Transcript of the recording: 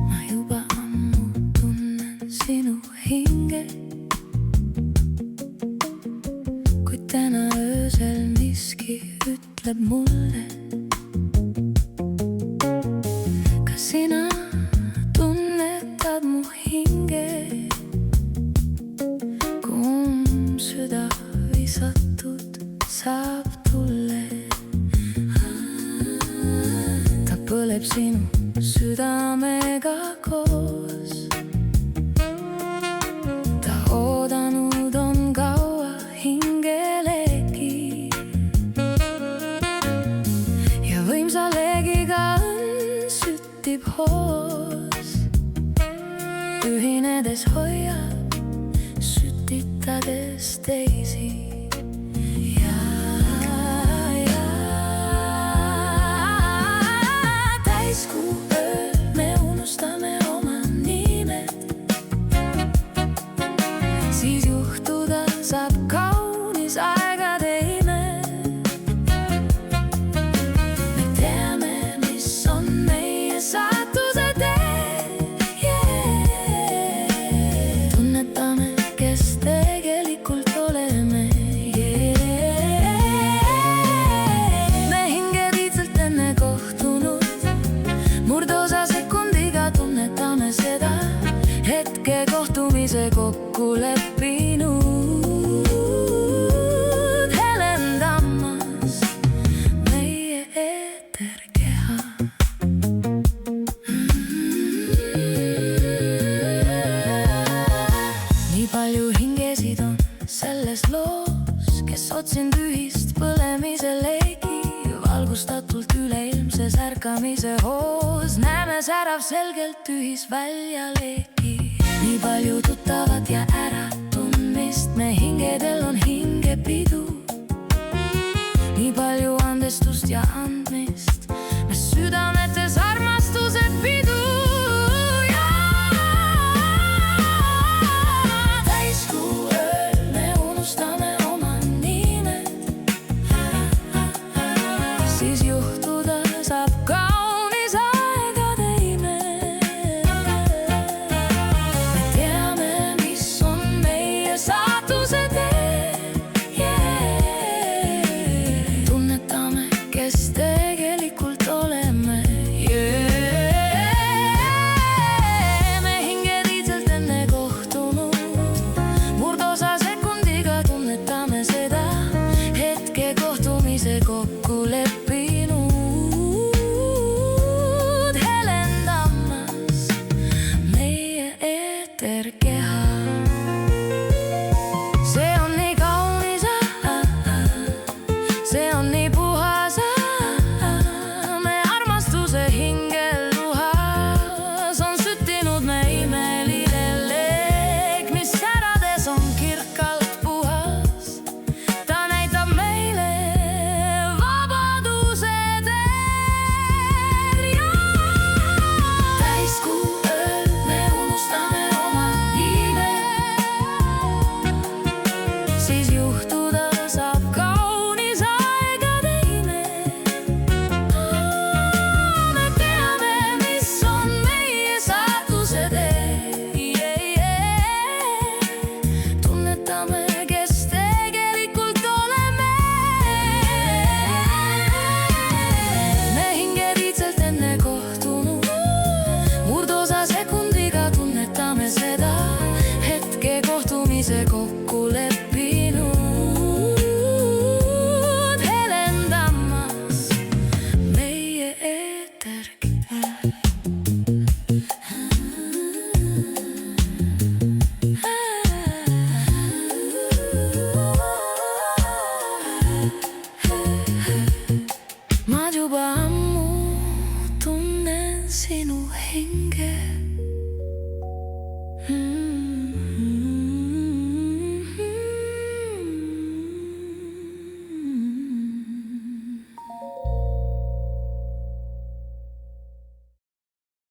Ma juba ammu tunnen sinu hinge, kuid täna öösel miski ütleb mulle, kas sina tunnetad mu hinge, kumb süda visatud saab tulle. Ta põleb sinu südamega koos, ta oodanud on kaua hingelegi ja võimsa leegiga õnn süttib hoos. Ühinedes hoiab, sütitades teisi. Täiskuu ööl me unustame oma nimed, siis juhtuda saab kaunis aegade ime. Me teame, mis on meie saatuse tee, tunnetame, kes tegelikult oleme. Me hingeliidselt enne kohtunud, murdosa sekundiga tunnetame seda, hetke kohtumise kokku leppinud, helendamas meie eeterkeha. Nii palju hingesid on selles loos, kes otsinud ühist põlemise leegi, valgustatult üleilmses ärkamise hoos näeme särav selgelt ühisväljaleegi. Nii palju tuttavat ja äratundmist, me hingedel on hingepidu, nii palju andestust ja andmist, me südametes armastuse pidu. Täiskuu ööl me unustame oma nimed, siis juhtuda saab kaunis aegade ime. Me teame, mis on meie saatuse tee, tunnetame, kes tegelikult oleme. Me hingeliidselt enne kohtunud, murdosa sekundiga tunnetame seda, hetke kohtumise kokku leppinud, helendamas meie eeterkeha. See on nii kaunis, see on nii puhas, me armastuse hingel luhas on süttinud me imeline leek, mis särades on kirkalt puhas. Ta näitab meile vabaduse teed. Täiskuu ööl me unustame oma nimed, siis juhtuda saab kaunis aegade ime. Me teame, mis on meie saatuse tee, tunnetame, kes tegelikult oleme. Me hingeliidselt enne kohtunud, murdosa sekundiga tunnetame seda, hetke kohtumise kokku leppinud, helendamas meie eeterkeha. Ma juba ammu tunnen sinu hinge.